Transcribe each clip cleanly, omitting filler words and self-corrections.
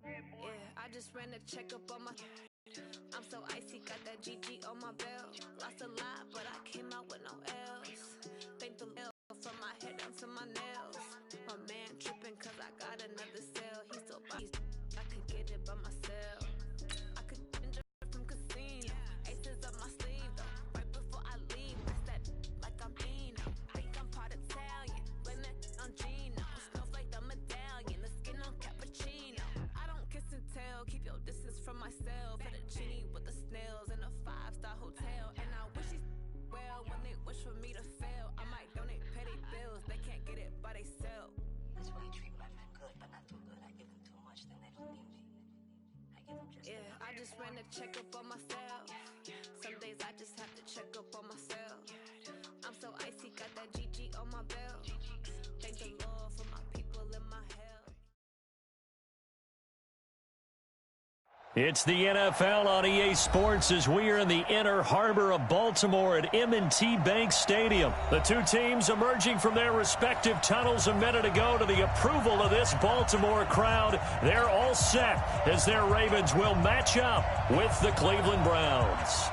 Yeah, I just ran a checkup on my. I'm so icy, got that GG on my belt. Lost a lot, but I came out with no L's. Thank the Lord from my head down to my nails. My man tripping cause I got another cell. He's so I could get it by myself. I could get it from casino. Aces up my sleeve though. Right before I leave, I said like I'm Eno. Think I'm part Italian. Blame it on Gino. Smells like the medallion. The skin on cappuccino. I don't kiss and tell. Keep your distance from myself. Fettuccine with the snails in a 5-star hotel. And I wish he's well when they wish for me to fail. I might donate petty bills. They can't get it by they self. That's why you treat my men good, but not too good. I give them too much, then they don't need me. I give them just enough. I just ran a checkup on myself. Some days I just have to check up on myself. I'm so icy, got that GG on my belt. Thank the Lord for my people in my hell. It's the NFL on EA Sports as we are in the inner harbor of Baltimore at M&T Bank Stadium. The two teams emerging from their respective tunnels a minute ago to the approval of this Baltimore crowd. They're all set as their Ravens will match up with the Cleveland Browns.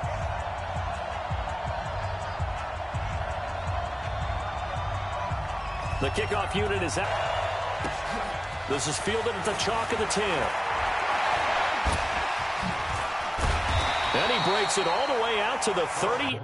The kickoff unit is out. This is fielded at the chalk of the 10. And he breaks it all the way out to the 30.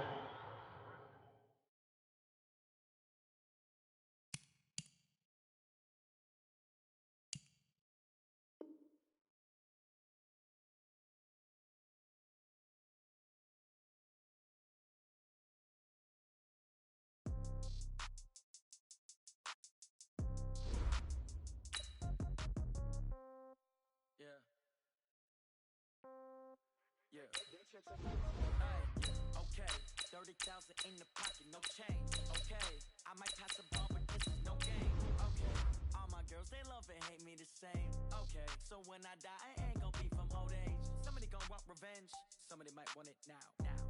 Okay, 30,000 in the pocket, no change. Okay, I might pass the ball, but this is no game. Okay, all my girls, they love and hate me the same. Okay, so when I die, I ain't gonna be from old age. Somebody gonna want revenge, somebody might want it now.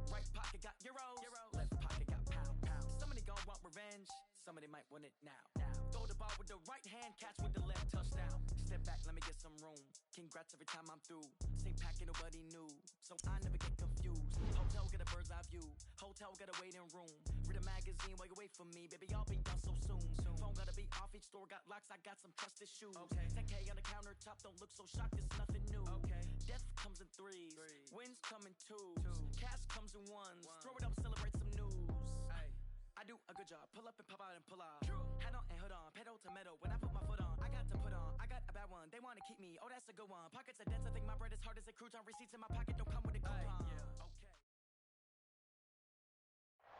Right pocket got euros, left pocket got pound. Somebody gonna want revenge, somebody might want it now. Throw the ball with the right hand, catch with the left, touchdown. Step back, let me get some room. Congrats every time I'm through. Same packet, nobody knew, so I never get confused. Hotel, get a bird's eye view. Hotel, get a waiting room. Read a magazine while you wait for me. Baby, I'll be done so soon. Phone gotta be off, each store got locks. I got some trusted shoes. 10K on the countertop, don't look so shocked, it's nothing new. Death comes in threes, wins come in twos. Cash comes in ones. Throw it up, celebrate some news. I do a good job, pull up and pop out and pull out. Head on and hood on, pedal to metal. When I put my foot on, I got to put on. I got a bad one, they wanna keep me. Oh, that's a good one. Pockets are dense, I think my bread is hard as a crouton. Receipts in my pocket don't come with a coupon.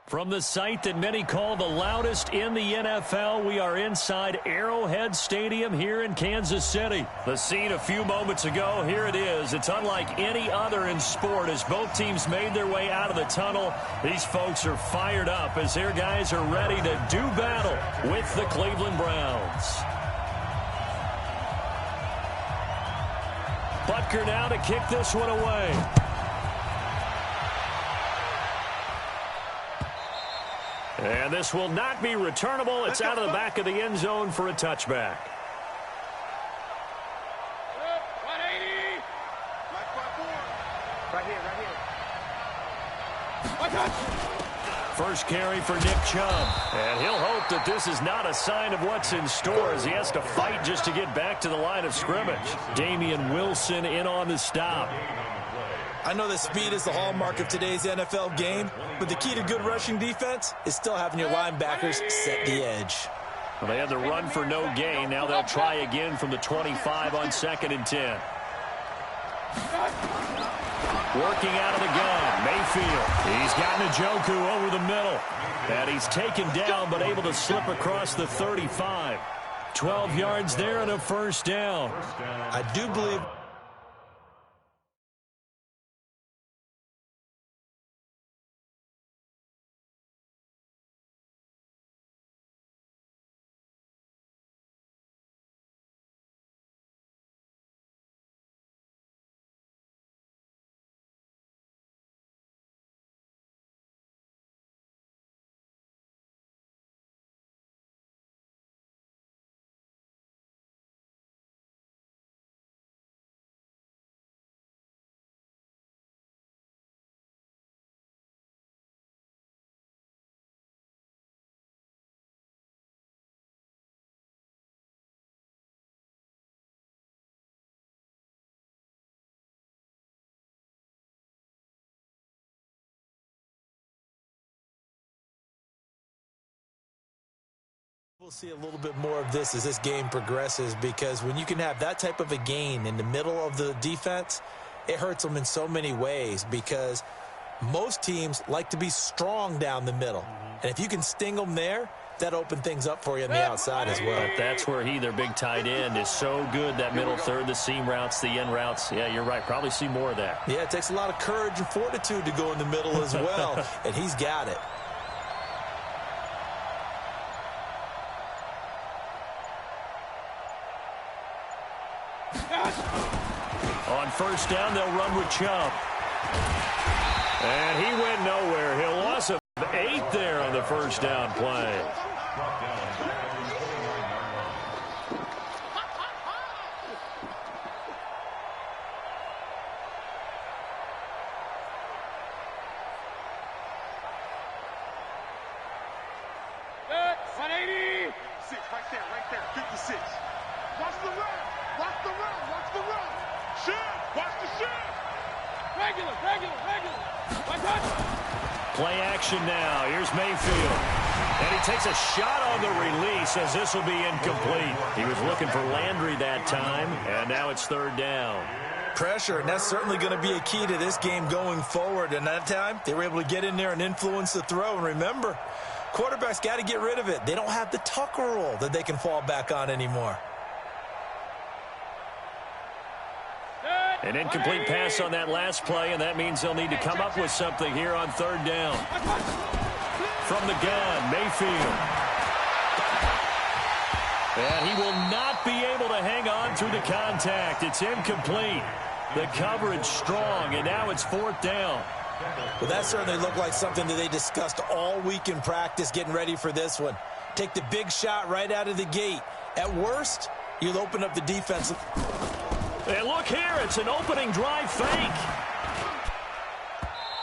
From the site that many call the loudest in the NFL, we are inside Arrowhead Stadium here in Kansas City. The scene a few moments ago, here it is. It's unlike any other in sport as both teams made their way out of the tunnel. These folks are fired up as their guys are ready to do battle with the Cleveland Browns. Butker now to kick this one away. And this will not be returnable. It's out of the back of the end zone for a touchback. 180. Right here. First carry for Nick Chubb. And he'll hope that this is not a sign of what's in store as he has to fight just to get back to the line of scrimmage. Damian Wilson in on the stop. I know that speed is the hallmark of today's NFL game, but the key to good rushing defense is still having your linebackers set the edge. Well, they had the run for no gain. Now they'll try again from the 25 on 2nd and 10. Working out of the gun, Mayfield. He's got Njoku over the middle. And he's taken down but able to slip across the 35. 12 yards there and a first down. I do believe We'll see a little bit more of this as this game progresses, because when you can have that type of a gain in the middle of the defense, it hurts them in so many ways, because most teams like to be strong down the middle. And if you can sting them there, that opens things up for you on the outside as well. But that's where their big tight end, is so good, that middle third, the seam routes, the in routes. Yeah, you're right. Probably see more of that. Yeah, it takes a lot of courage and fortitude to go in the middle as well, and he's got it. On first down, they'll run with Chubb. And he went nowhere. He'll loss of 8 there on the first down play. Right there, 56. Watch the run, watch the run, watch the run. Shift, watch the shift. Regular. Play action now. Here's Mayfield. And he takes a shot on the release, as this will be incomplete. He was looking for Landry that time, and now it's third down. Pressure, and that's certainly going to be a key to this game going forward. And that time, they were able to get in there and influence the throw. And remember, quarterbacks got to get rid of it. They don't have the Tucker rule that they can fall back on anymore. An incomplete pass on that last play, and that means they'll need to come up with something here on third down. From the gun, Mayfield. And he will not be able to hang on through the contact. It's incomplete. The coverage strong, and now it's fourth down. Well, that certainly looked like something that they discussed all week in practice, getting ready for this one. Take the big shot right out of the gate. At worst, you'll open up the defense. And look here, it's an opening drive fake.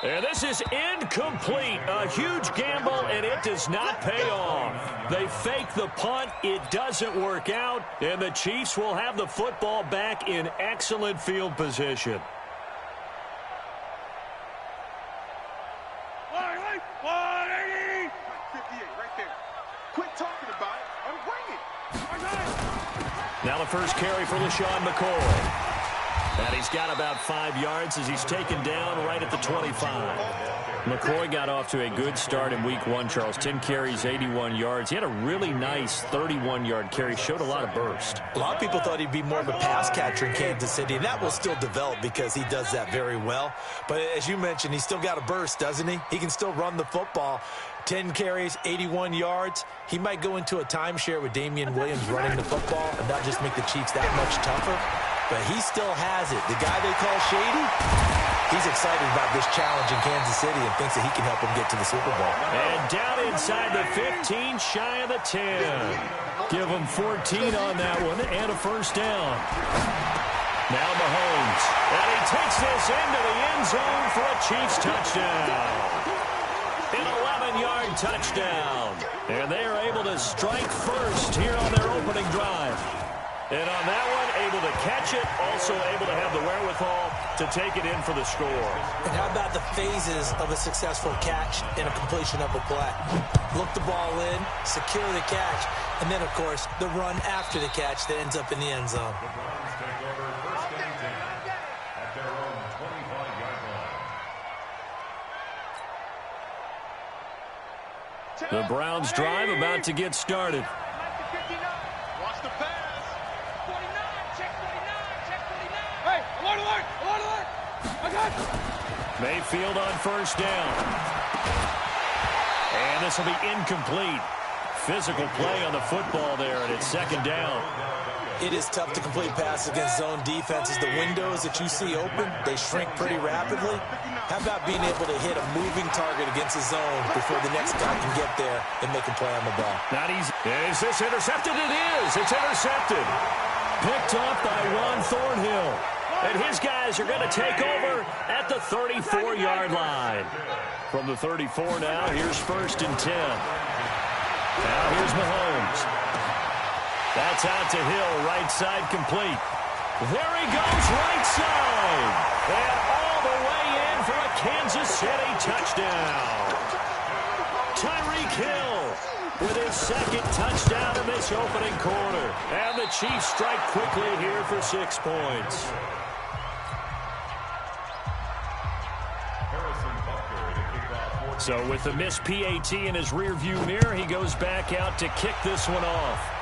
And this is incomplete. A huge gamble, and it does not pay off. They fake the punt. It doesn't work out, and the Chiefs will have the football back in excellent field position. 180! 58, right there. Quit talking about it and bring it. Now the first carry for LaShawn McCoy. And he's got about 5 yards as he's taken down right at the 25. McCoy got off to a good start in week 1, Charles. 10 carries, 81 yards. He had a really nice 31-yard carry. Showed a lot of burst. A lot of people thought he'd be more of a pass catcher in Kansas City, and that will still develop because he does that very well. But as you mentioned, he's still got a burst, doesn't he? He can still run the football. 10 carries, 81 yards. He might go into a timeshare with Damian Williams running the football and not just make the Chiefs that much tougher. But he still has it. The guy they call Shady, he's excited about this challenge in Kansas City and thinks that he can help him get to the Super Bowl. And down inside the 15, shy of the 10. Give him 14 on that one and a first down. Now Mahomes. And he takes this into the end zone for a Chiefs touchdown. An 11-yard touchdown. And they are able to strike first here on their opening drive. And on that one, able to catch it, also able to have the wherewithal to take it in for the score. And how about the phases of a successful catch and a completion of a play? Look the ball in, secure the catch, and then, of course, the run after the catch that ends up in the end zone. The Browns drive about to get started. Watch the pass. 49, check 49, check 49. Hey, alert. Okay. Mayfield on first down. And this will be incomplete. Physical play on the football there, and it's second down. It is tough to complete passes against zone defenses. The windows that you see open, they shrink pretty rapidly. How about being able to hit a moving target against a zone before the next guy can get there and make a play on the ball? Not easy. Is this intercepted? It is. It's intercepted. Picked off by Ron Thornhill. And his guys are going to take over at the 34-yard line. From the 34 now, here's first and 10. Now here's Mahomes. That's out to Hill, right side complete. There he goes, right side. And all the way in for a Kansas City touchdown. Tyreek Hill with his second touchdown in this opening quarter. And the Chiefs strike quickly here for 6 points. So with the missed PAT in his rearview mirror, he goes back out to kick this one off.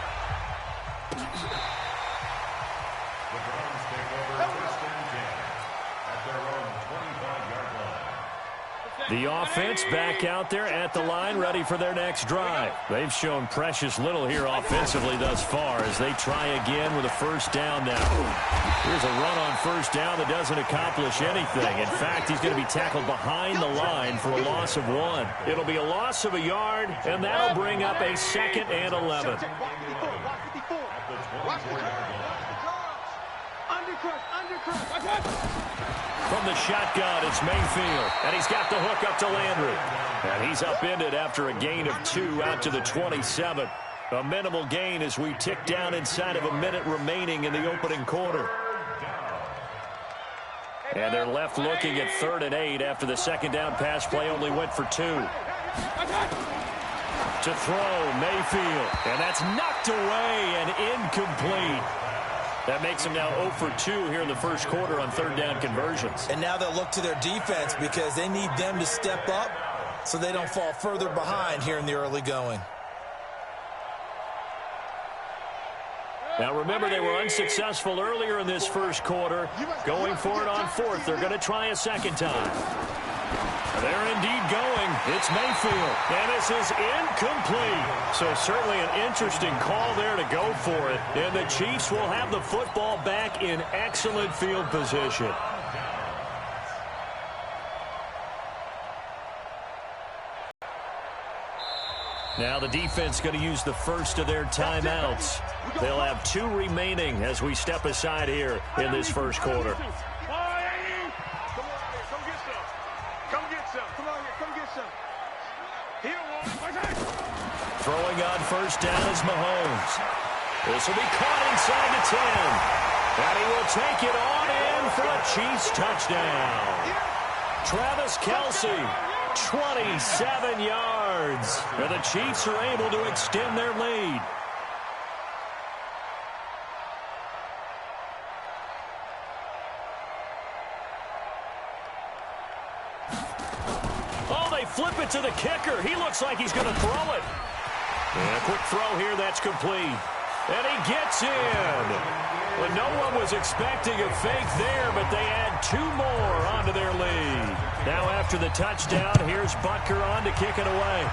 The offense back out there at the line, ready for their next drive. They've shown precious little here offensively thus far as they try again with a first down now. Here's a run on first down that doesn't accomplish anything. In fact, he's going to be tackled behind the line for a loss of 1. It'll be a loss of a yard, and that'll bring up a 2nd and 11. From the shotgun, it's Mayfield, and he's got the hook up to Landry. And he's upended after a gain of 2 out to the 27. A minimal gain as we tick down inside of a minute remaining in the opening quarter. And they're left looking at 3rd and 8 after the second down pass play only went for 2. To throw, Mayfield, and that's knocked away and incomplete. That makes him now 0 for 2 here in the first quarter on 3rd down conversions. And now they'll look to their defense because they need them to step up so they don't fall further behind here in the early going. Now remember, they were unsuccessful earlier in this first quarter. Going for it on 4th. They're going to try a second time. They're indeed going. It's Mayfield. And this is incomplete. So certainly an interesting call there to go for it. And the Chiefs will have the football back in excellent field position. Now the defense going to use the first of their timeouts. They'll have 2 remaining as we step aside here in this first quarter. Throwing on first down is Mahomes. This will be caught inside the 10. And he will take it on in for a Chiefs touchdown. Travis Kelce, 27 yards. And the Chiefs are able to extend their lead. Oh, they flip it to the kicker. He looks like he's going to throw it. And a quick throw here, that's complete. And he gets in. Well, no one was expecting a fake there, but they add 2 more onto their lead. Now after the touchdown, here's Butker on to kick it away.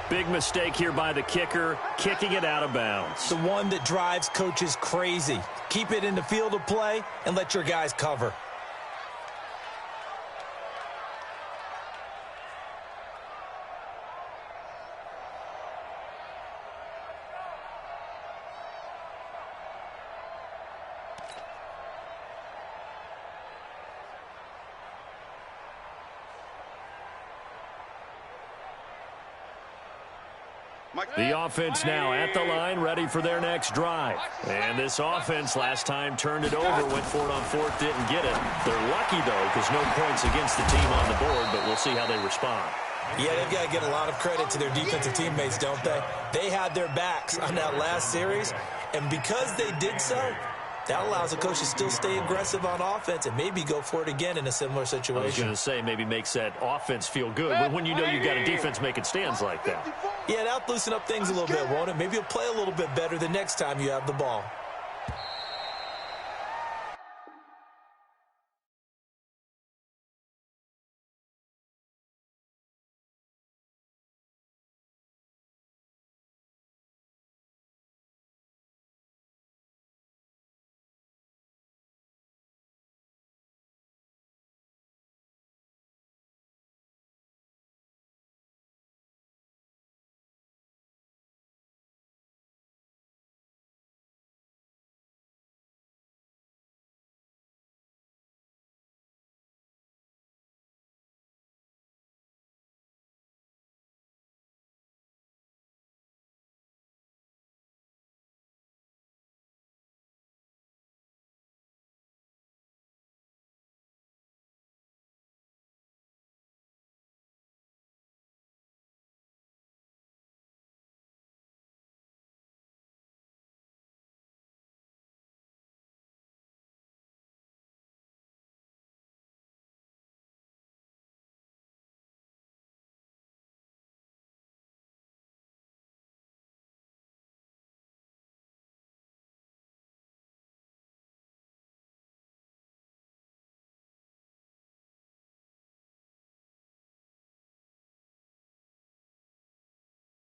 Big mistake here by the kicker, kicking it out of bounds. The one that drives coaches crazy. Keep it in the field of play and let your guys cover. The offense now at the line, ready for their next drive. And this offense last time turned it over, went for it on 4th, didn't get it. They're lucky, though, because no points against the team on the board, but we'll see how they respond. Yeah, they've got to get a lot of credit to their defensive teammates, don't they? They had their backs on that last series, and because they did so, that allows the coach to still stay aggressive on offense and maybe go for it again in a similar situation. I was going to say maybe makes that offense feel good, but when you know you've got a defense making stands like that. Yeah, that'll loosen up things a little bit, won't it? Maybe you'll play a little bit better the next time you have the ball.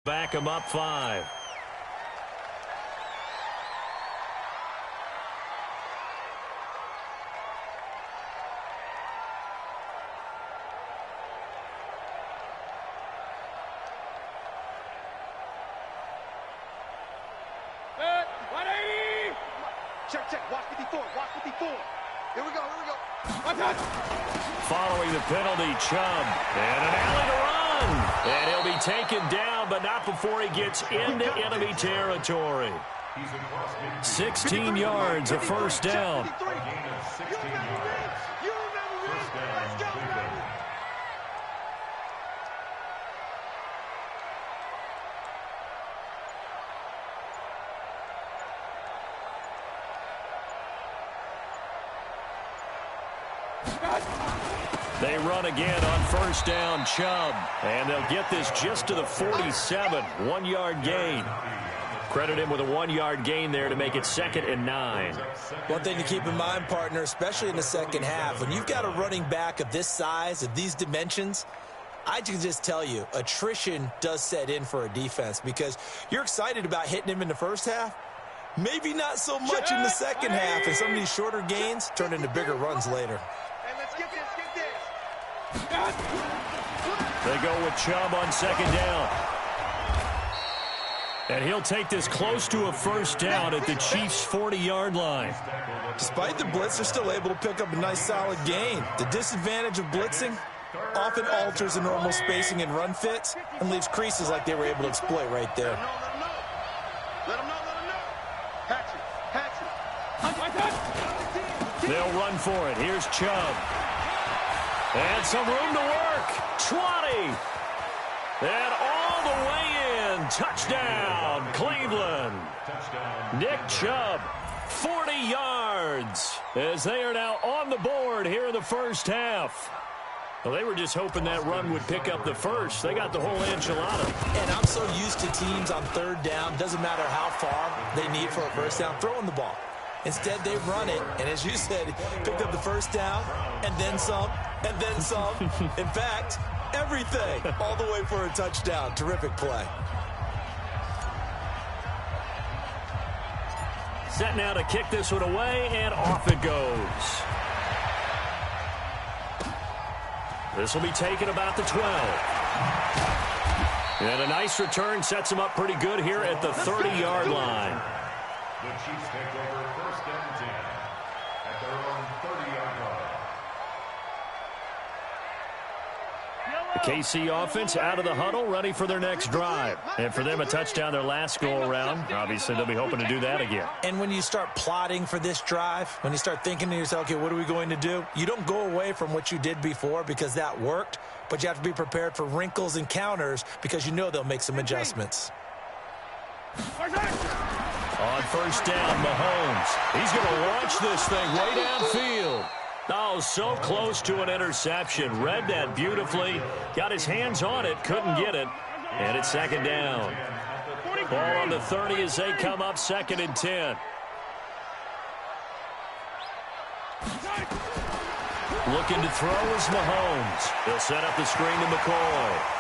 back them up 5. Check. Watch 54. Here we go. Following the penalty, Chubb. And an alley to run. And he'll be taken down, but not before he gets into enemy territory. 16 yards, a first down. You remember me? Let's go, baby. They run again on first down, Chubb. And they'll get this just to the 47, 1-yard gain. Credit him with a 1-yard gain there to make it 2nd and 9. One thing to keep in mind, partner, especially in the second half, when you've got a running back of this size, of these dimensions, I can just tell you, attrition does set in for a defense because you're excited about hitting him in the first half. Maybe not so much in the second half, and some of these shorter gains turn into bigger runs later. Hey, let's get this. They go with Chubb on 2nd down. And he'll take this close to a first down at the Chiefs' 40-yard line. Despite the blitz, they're still able to pick up a nice solid gain. The disadvantage of blitzing often alters the normal spacing and run fits and leaves creases like they were able to exploit right there. Let them know. Hatch it. They'll run for it. Here's Chubb. And some room to work. 20. And all the way in. Touchdown, Cleveland. Nick Chubb, 40 yards. As they are now on the board here in the first half. Well, they were just hoping that run would pick up the first. They got the whole enchilada. And I'm so used to teams on 3rd down, doesn't matter how far they need for a first down, throwing the ball. Instead, they run it, and as you said, picked up the first down, and then some, and then some. In fact, everything, all the way for a touchdown. Terrific play. Set now to kick this one away, and off it goes. This will be taken about the 12. And a nice return sets him up pretty good here at the 30-yard line. The Chiefs take over 1st and 10 at their own 30-yard line. The KC offense out of the huddle, ready for their next drive. And for them, a touchdown their last go-around. Obviously, they'll be hoping to do that again. And when you start plotting for this drive, when you start thinking to yourself, okay, what are we going to do? You don't go away from what you did before because that worked, but you have to be prepared for wrinkles and counters because you know they'll make some adjustments. On first down, Mahomes. He's going to launch this thing way downfield. Oh, so close to an interception. Read that beautifully. Got his hands on it, couldn't get it. And it's 2nd down. Ball on the 30 as they come up 2nd and 10. Looking to throw is Mahomes. He'll set up the screen to McCoy.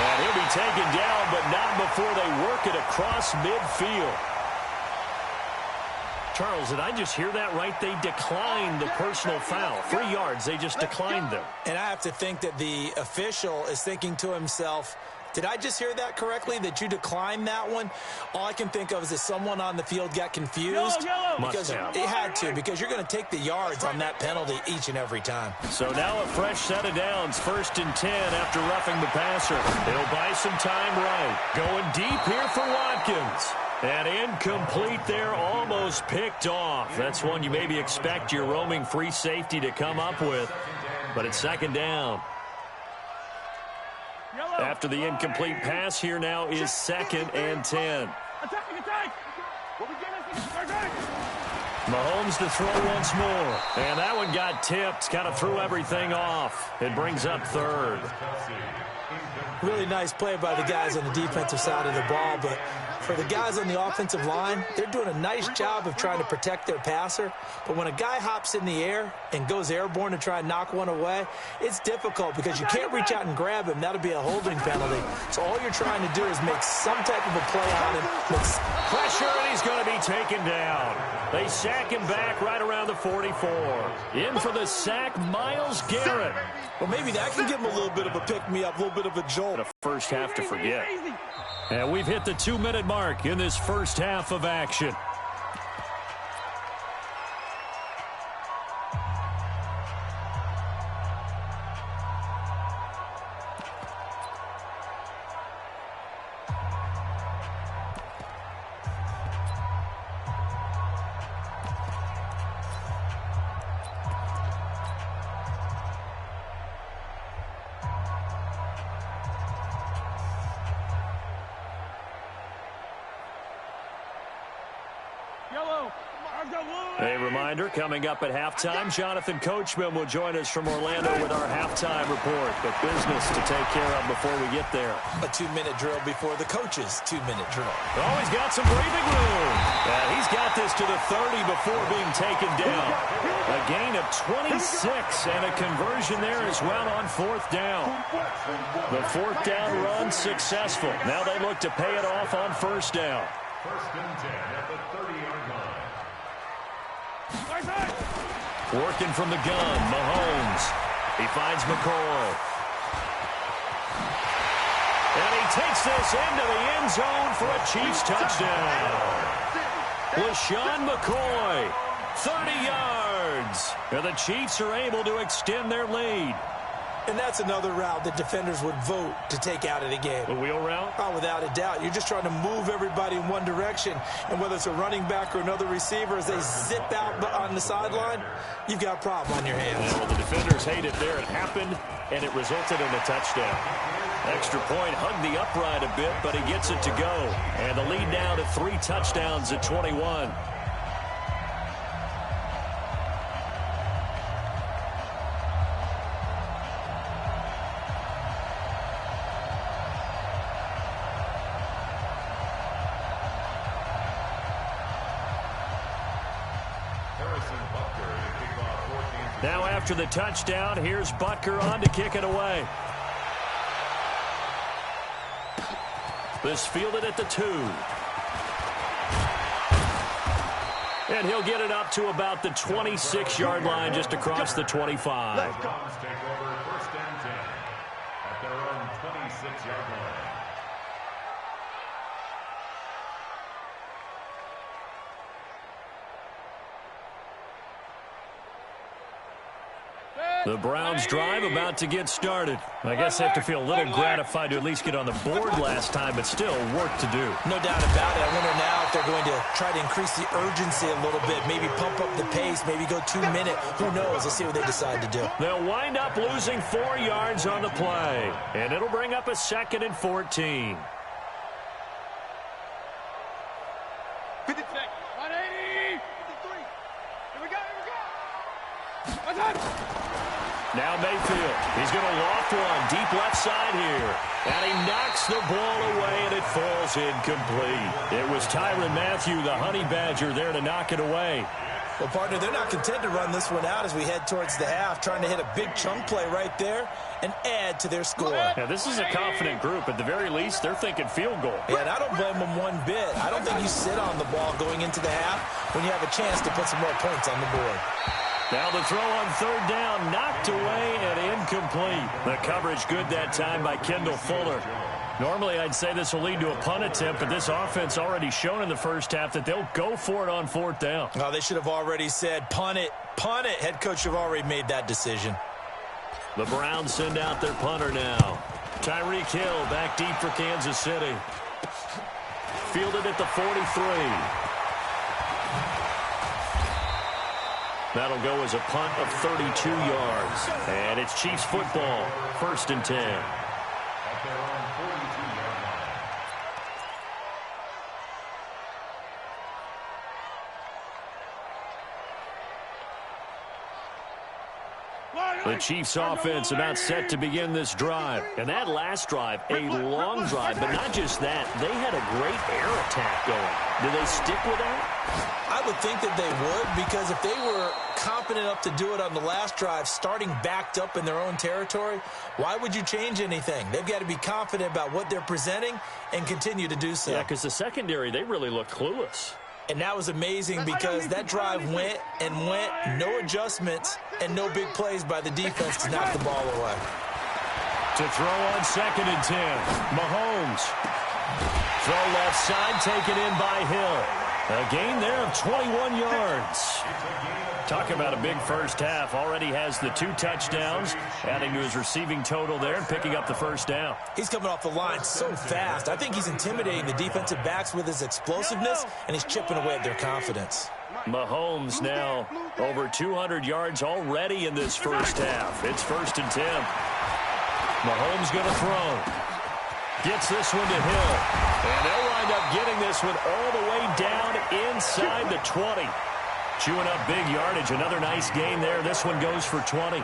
And he'll be taken down, but not before they work it across midfield. Charles, did I just hear that right? They declined the personal foul. 3 yards, they just declined them. And I have to think that the official is thinking to himself, did I just hear that correctly, that you declined that one? All I can think of is that someone on the field got confused. Because they had to, because you're going to take the yards on that penalty each and every time. So now a fresh set of downs, 1st and 10 after roughing the passer. It'll buy some time right. Going deep here for Watkins. And incomplete there, almost picked off. That's one you maybe expect your roaming free safety to come up with. But it's 2nd down. After the incomplete pass, here now is 2nd and 10. Mahomes to throw once more. And that one got tipped, kind of threw everything off. It brings up 3rd. Really nice play by the guys on the defensive side of the ball, but For the guys on the offensive line, they're doing a nice job of trying to protect their passer. But when a guy hops in the air and goes airborne to try and knock one away, it's difficult because you can't reach out and grab him. That'll be a holding penalty. So all you're trying to do is make some type of a play on him. Pressure, and he's going to be taken down. They sack him back right around the 44. In for the sack, Myles Garrett. Well, maybe that can give him a little bit of a pick-me-up, a little bit of a jolt. The first half to forget. And we've hit the 2-minute mark in this first half of action. A reminder, coming up at halftime, Jonathan Coachman will join us from Orlando with our halftime report. But business to take care of before we get there. A 2-minute drill before the coach's 2-minute drill. Oh, he's got some breathing room. He's got this to the 30 before being taken down. A gain of 26 and a conversion there as well on 4th down. The 4th down run successful. Now they look to pay it off on 1st down. 1st and 10 at the 30-yard line. Working from the gun, Mahomes. He finds McCoy. And he takes this into the end zone for a Chiefs touchdown. LaShawn McCoy, 30 yards. And the Chiefs are able to extend their lead. And that's another route that defenders would vote to take out of the game. The wheel route? Oh, without a doubt. You're just trying to move everybody in one direction. And whether it's a running back or another receiver, as they zip out on the sideline, you've got a problem on your hands. Yeah, well, the defenders hate it there. It happened, and it resulted in a touchdown. Extra point, hugged the upright a bit, but he gets it to go. And the lead now to 3 touchdowns at 21. Now after the touchdown, here's Butker on to kick it away. This fielded at the 2. And he'll get it up to about the 26-yard line just across the 25. Take over 1st and 10 at their own 26-yard line. The Browns drive about to get started. I guess they have to feel a little gratified to at least get on the board last time, but still work to do. No doubt about it. I wonder now if they're going to try to increase the urgency a little bit, maybe pump up the pace, maybe go 2-minute. Who knows? Let's see what they decide to do. They'll wind up losing 4 yards on the play, and it'll bring up a 2nd and 14. 50 seconds. 180. 53. Here we go. What's up? Now Mayfield. He's going to loft one deep left side here. And he knocks the ball away, and it falls incomplete. It was Tyrann Mathieu, the Honey Badger, there to knock it away. Well, partner, they're not content to run this one out as we head towards the half, trying to hit a big chunk play right there and add to their score. Now, this is a confident group. At the very least, they're thinking field goal. Yeah, and I don't blame them one bit. I don't think you sit on the ball going into the half when you have a chance to put some more points on the board. Now the throw on 3rd down, knocked away and incomplete. The coverage good that time by Kendall Fuller. Normally I'd say this will lead to a punt attempt, but this offense already shown in the first half that they'll go for it on 4th down. Oh, they should have already said, punt it, punt it. Head coach have already made that decision. The Browns send out their punter now. Tyreek Hill back deep for Kansas City. Fielded at the 43. That'll go as a punt of 32 yards. And it's Chiefs football, 1st and 10. At their own 42-yard line. The Chiefs offense about set to begin this drive. And that last drive, a long drive, but not just that. They had a great air attack going. Do they stick with that? I would think that they would, because if they were confident enough to do it on the last drive, starting backed up in their own territory, why would you change anything? They've got to be confident about what they're presenting and continue to do so. Yeah, because the secondary, they really look clueless. And that was amazing because that drive went and went, no adjustments, and no big plays by the defense to knock the ball away. To throw on 2nd and 10, Mahomes. Throw left side, taken in by Hill. A gain there of 21 yards. Talk about a big first half. Already has the 2 touchdowns, adding to his receiving total there and picking up the first down. He's coming off the line so fast. I think he's intimidating the defensive backs with his explosiveness, and he's chipping away at their confidence. Mahomes now over 200 yards already in this first half. It's 1st and 10. Mahomes going to throw. Gets this one to Hill. And they'll wind up getting this one all the way down inside the 20. Chewing up big yardage. Another nice gain there. This one goes for 20.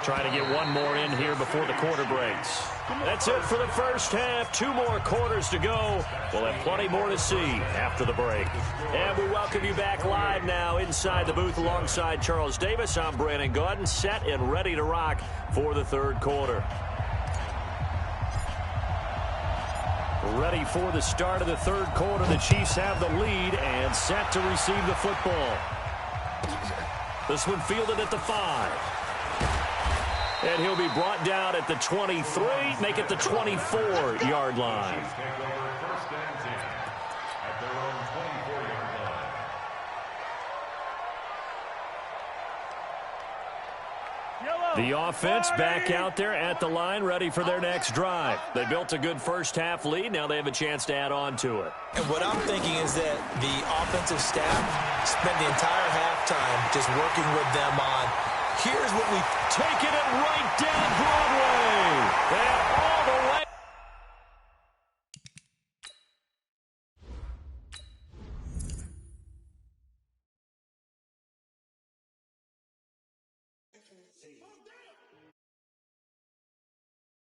Trying to get one more in here before the quarter breaks. That's it for the first half. 2 more quarters to go. We'll have plenty more to see after the break. And we welcome you back live now inside the booth alongside Charles Davis. I'm Brandon Gaudin, set and ready to rock for the third quarter. Ready for the start of the third quarter. The Chiefs have the lead and set to receive the football. This one fielded at the 5. And he'll be brought down at the 23, make it the 24-yard line. The offense back out there at the line, ready for their next drive. They built a good first half lead. Now they have a chance to add on to it. And what I'm thinking is that the offensive staff spent the entire halftime just working with them on, here's what we taking it right down Broadway. And all the way.